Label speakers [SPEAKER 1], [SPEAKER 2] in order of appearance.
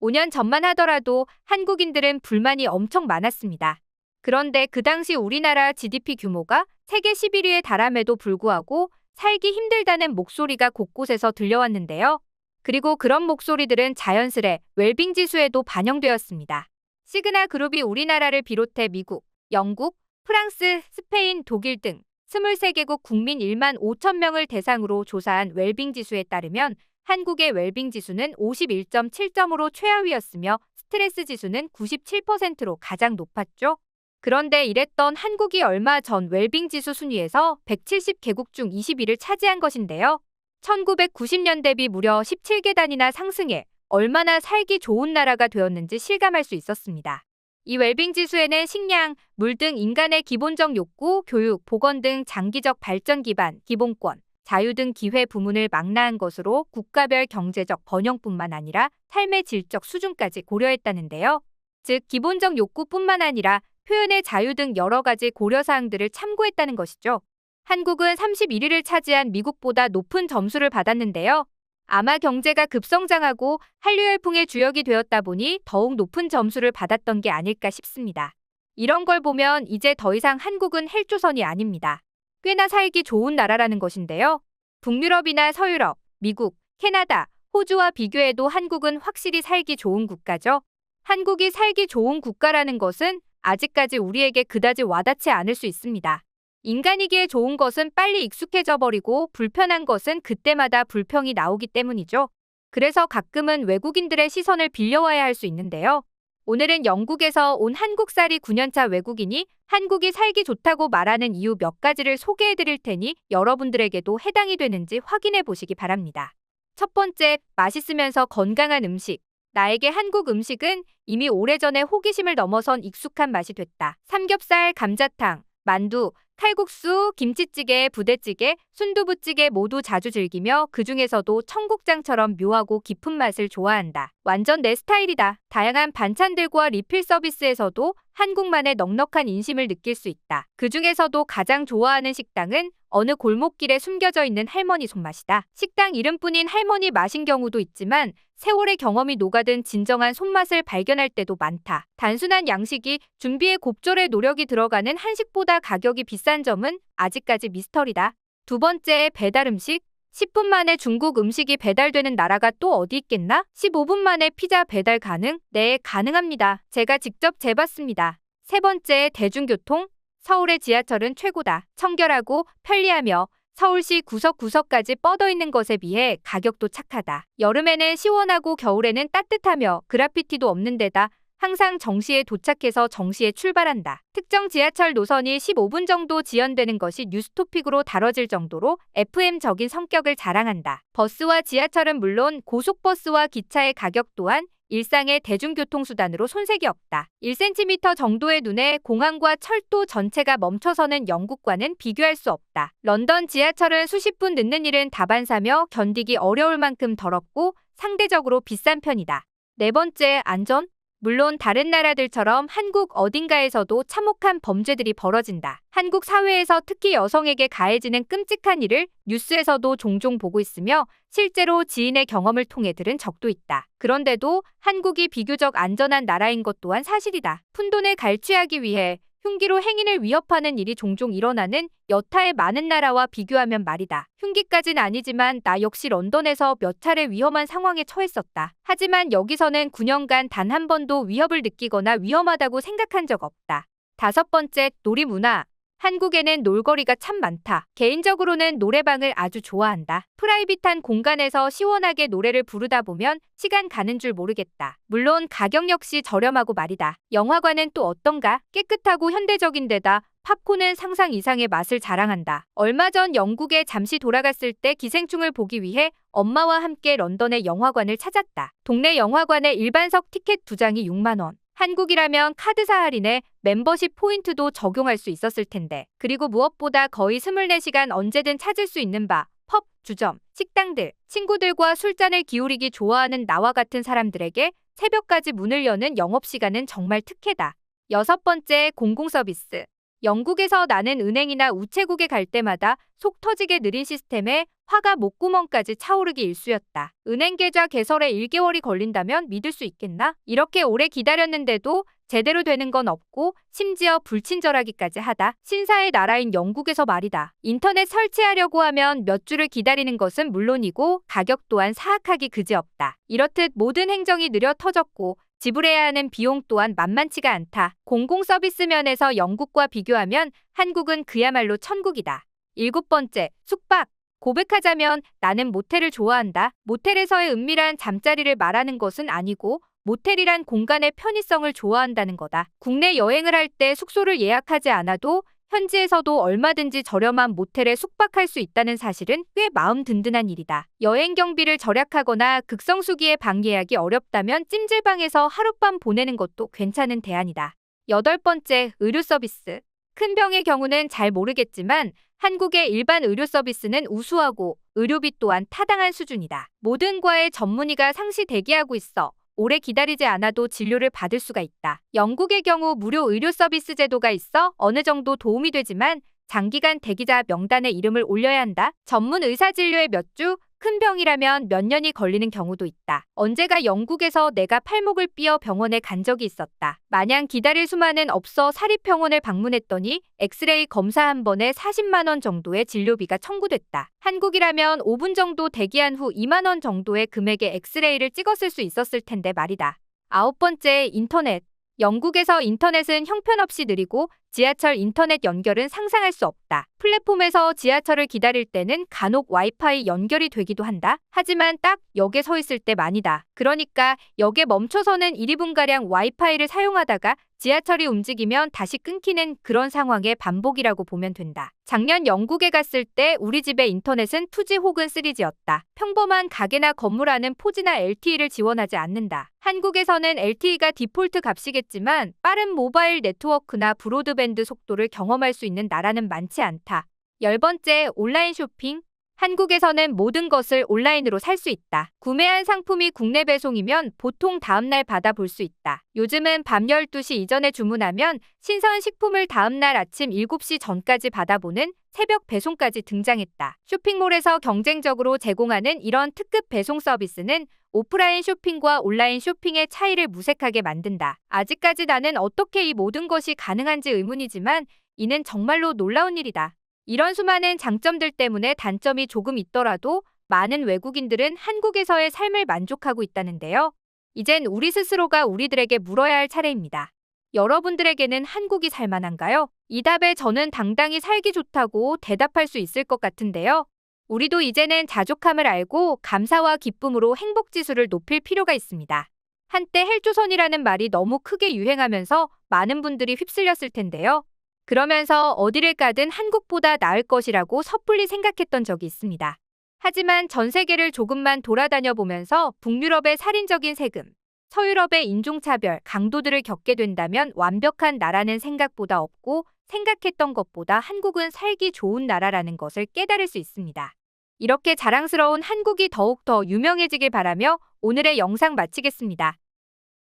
[SPEAKER 1] 5년 전만 하더라도 한국인들은 불만이 엄청 많았습니다. 그런데 그 당시 우리나라 GDP 규모가 세계 11위에 달함에도 불구하고 살기 힘들다는 목소리가 곳곳에서 들려왔는데요. 그리고 그런 목소리들은 자연스레 웰빙 지수에도 반영되었습니다. 시그나 그룹이 우리나라를 비롯해 미국, 영국, 프랑스, 스페인, 독일 등 23개국 국민 1만 5천 명을 대상으로 조사한 웰빙 지수에 따르면 한국의 웰빙 지수는 51.7점으로 최하위였으며 스트레스 지수는 97%로 가장 높았죠. 그런데 이랬던 한국이 얼마 전 웰빙 지수 순위에서 170개국 중 20위를 차지한 것인데요. 1990년 대비 무려 17계단이나 상승해 얼마나 살기 좋은 나라가 되었는지 실감할 수 있었습니다. 이 웰빙 지수에는 식량, 물 등 인간의 기본적 욕구, 교육, 보건 등 장기적 발전 기반, 기본권, 자유 등 기회 부문을 망라한 것으로 국가별 경제적 번영뿐만 아니라 삶의 질적 수준까지 고려했다는데요. 즉, 기본적 욕구뿐만 아니라 표현의 자유 등 여러 가지 고려사항들을 참고했다는 것이죠. 한국은 31위를 차지한 미국보다 높은 점수를 받았는데요. 아마 경제가 급성장하고 한류 열풍의 주역이 되었다 보니 더욱 높은 점수를 받았던 게 아닐까 싶습니다. 이런 걸 보면 이제 더 이상 한국은 헬조선이 아닙니다. 꽤나 살기 좋은 나라라는 것인데요. 북유럽이나 서유럽, 미국, 캐나다, 호주와 비교해도 한국은 확실히 살기 좋은 국가죠. 한국이 살기 좋은 국가라는 것은 아직까지 우리에게 그다지 와닿지 않을 수 있습니다. 인간이기에 좋은 것은 빨리 익숙해져 버리고 불편한 것은 그때마다 불평이 나오기 때문이죠. 그래서 가끔은 외국인들의 시선을 빌려와야 할 수 있는데요. 오늘은 영국에서 온 한국살이 9년차 외국인이 한국이 살기 좋다고 말하는 이유 몇 가지를 소개해 드릴 테니 여러분들에게도 해당이 되는지 확인해 보시기 바랍니다. 첫 번째, 맛있으면서 건강한 음식. 나에게 한국 음식은 이미 오래전에 호기심을 넘어선 익숙한 맛이 됐다. 삼겹살, 감자탕, 만두, 칼국수, 김치찌개, 부대찌개, 순두부찌개 모두 자주 즐기며 그 중에서도 청국장처럼 묘하고 깊은 맛을 좋아한다. 완전 내 스타일이다. 다양한 반찬들과 리필 서비스에서도 한국만의 넉넉한 인심을 느낄 수 있다. 그 중에서도 가장 좋아하는 식당은 어느 골목길에 숨겨져 있는 할머니 손맛이다. 식당 이름뿐인 할머니 맛인 경우도 있지만 세월의 경험이 녹아든 진정한 손맛을 발견할 때도 많다. 단순한 양식이 준비에 곱절의 노력이 들어가는 한식보다 가격이 비싼 점은 아직까지 미스터리다. 두 번째, 배달 음식. 10분 만에 중국 음식이 배달되는 나라가 또 어디 있겠나? 15분 만에 피자 배달 가능? 네, 가능합니다. 제가 직접 재봤습니다. 세 번째, 대중교통. 서울의 지하철은 최고다. 청결하고 편리하며 서울시 구석구석까지 뻗어있는 것에 비해 가격도 착하다. 여름에는 시원하고 겨울에는 따뜻하며 그라피티도 없는 데다 항상 정시에 도착해서 정시에 출발한다. 특정 지하철 노선이 15분 정도 지연되는 것이 뉴스토픽으로 다뤄질 정도로 FM적인 성격을 자랑한다. 버스와 지하철은 물론 고속버스와 기차의 가격 또한 일상의 대중교통수단으로 손색이 없다. 1cm 정도의 눈에 공항과 철도 전체가 멈춰서는 영국과는 비교할 수 없다. 런던 지하철은 수십 분 늦는 일은 다반사며 견디기 어려울 만큼 더럽고 상대적으로 비싼 편이다. 네 번째, 안전. 물론 다른 나라들처럼 한국 어딘가에서도 참혹한 범죄들이 벌어진다. 한국 사회에서 특히 여성에게 가해지는 끔찍한 일을 뉴스에서도 종종 보고 있으며 실제로 지인의 경험을 통해 들은 적도 있다. 그런데도 한국이 비교적 안전한 나라인 것 또한 사실이다. 푼돈을 갈취하기 위해 흉기로 행인을 위협하는 일이 종종 일어나는 여타의 많은 나라와 비교하면 말이다. 흉기까진 아니지만 나 역시 런던에서 몇 차례 위험한 상황에 처했었다. 하지만 여기서는 9년간 단 한 번도 위협을 느끼거나 위험하다고 생각한 적 없다. 다섯 번째, 놀이문화. 한국에는 놀거리가 참 많다. 개인적으로는 노래방을 아주 좋아한다. 프라이빗한 공간에서 시원하게 노래를 부르다 보면 시간 가는 줄 모르겠다. 물론 가격 역시 저렴하고 말이다. 영화관은 또 어떤가? 깨끗하고 현대적인 데다 팝콘은 상상 이상의 맛을 자랑한다. 얼마 전 영국에 잠시 돌아갔을 때 기생충을 보기 위해 엄마와 함께 런던의 영화관을 찾았다. 동네 영화관의 일반석 티켓 2장이 6만 원. 한국이라면 카드사 할인에 멤버십 포인트도 적용할 수 있었을 텐데. 그리고 무엇보다 거의 24시간 언제든 찾을 수 있는 바, 펍, 주점, 식당들, 친구들과 술잔을 기울이기 좋아하는 나와 같은 사람들에게 새벽까지 문을 여는 영업시간은 정말 특혜다. 여섯 번째, 공공서비스. 영국에서 나는 은행이나 우체국에 갈 때마다 속 터지게 느린 시스템에 화가 목구멍까지 차오르기 일쑤였다. 은행 계좌 개설에 1개월이 걸린다면 믿을 수 있겠나? 이렇게 오래 기다렸는데도 제대로 되는 건 없고 심지어 불친절하기까지 하다. 신사의 나라인 영국에서 말이다. 인터넷 설치하려고 하면 몇 주를 기다리는 것은 물론이고 가격 또한 사악하기 그지없다. 이렇듯 모든 행정이 느려 터졌고 지불해야 하는 비용 또한 만만치가 않다. 공공 서비스 면에서 영국과 비교하면 한국은 그야말로 천국이다. 7번째, 숙박. 고백하자면 나는 모텔을 좋아한다. 모텔에서의 은밀한 잠자리를 말하는 것은 아니고 모텔이란 공간의 편의성을 좋아한다는 거다. 국내 여행을 할 때 숙소를 예약하지 않아도 현지에서도 얼마든지 저렴한 모텔에 숙박할 수 있다는 사실은 꽤 마음 든든한 일이다. 여행 경비를 절약하거나 극성수기에 방 예약이 어렵다면 찜질방에서 하룻밤 보내는 것도 괜찮은 대안이다. 8번째, 의료 서비스. 큰 병의 경우는 잘 모르겠지만 한국의 일반 의료 서비스는 우수하고 의료비 또한 타당한 수준이다. 모든 과의 전문의가 상시 대기하고 있어 오래 기다리지 않아도 진료를 받을 수가 있다. 영국의 경우 무료 의료 서비스 제도가 있어 어느 정도 도움이 되지만 장기간 대기자 명단에 이름을 올려야 한다. 전문 의사 진료에 몇 주, 큰 병이라면 몇 년이 걸리는 경우도 있다. 언제가 영국에서 내가 팔목을 삐어 병원에 간 적이 있었다. 마냥 기다릴 수만은 없어 사립병원을 방문했더니 엑스레이 검사 한 번에 40만 원 정도의 진료비가 청구됐다. 한국이라면 5분 정도 대기한 후 2만 원 정도의 금액의 엑스레이를 찍었을 수 있었을 텐데 말이다. 9번째, 인터넷. 영국에서 인터넷은 형편없이 느리고 지하철 인터넷 연결은 상상할 수 없다. 플랫폼에서 지하철을 기다릴 때는 간혹 와이파이 연결이 되기도 한다. 하지만 딱 역에 서 있을 때만이다. 그러니까 역에 멈춰서는 1, 2분가량 와이파이를 사용하다가 지하철이 움직이면 다시 끊기는 그런 상황의 반복이라고 보면 된다. 작년 영국에 갔을 때 우리 집의 인터넷은 2G 혹은 3G였다. 평범한 가게나 건물 안은 4G나 LTE를 지원하지 않는다. 한국에서는 LTE가 디폴트 값이겠지만 빠른 모바일 네트워크나 브로드밴드 속도를 경험할 수 있는 나라는 많지 않다. 10번째, 온라인 쇼핑. 한국에서는 모든 것을 온라인으로 살 수 있다. 구매한 상품이 국내 배송이면 보통 다음날 받아볼 수 있다. 요즘은 밤 12시 이전에 주문하면 신선 식품을 다음날 아침 7시 전까지 받아보는 새벽 배송까지 등장했다. 쇼핑몰에서 경쟁적으로 제공하는 이런 특급 배송 서비스는 오프라인 쇼핑과 온라인 쇼핑의 차이를 무색하게 만든다. 아직까지 나는 어떻게 이 모든 것이 가능한지 의문이지만 이는 정말로 놀라운 일이다. 이런 수많은 장점들 때문에 단점이 조금 있더라도 많은 외국인들은 한국에서의 삶을 만족하고 있다는데요. 이젠 우리 스스로가 우리들에게 물어야 할 차례입니다. 여러분들에게는 한국이 살만한가요? 이 답에 저는 당당히 살기 좋다고 대답할 수 있을 것 같은데요. 우리도 이제는 자족함을 알고 감사와 기쁨으로 행복지수를 높일 필요가 있습니다. 한때 헬조선이라는 말이 너무 크게 유행하면서 많은 분들이 휩쓸렸을 텐데요. 그러면서 어디를 가든 한국보다 나을 것이라고 섣불리 생각했던 적이 있습니다. 하지만 전 세계를 조금만 돌아다녀 보면서 북유럽의 살인적인 세금, 서유럽의 인종차별, 강도들을 겪게 된다면 완벽한 나라는 생각보다 없고 생각했던 것보다 한국은 살기 좋은 나라라는 것을 깨달을 수 있습니다. 이렇게 자랑스러운 한국이 더욱 더 유명해지길 바라며 오늘의 영상 마치겠습니다.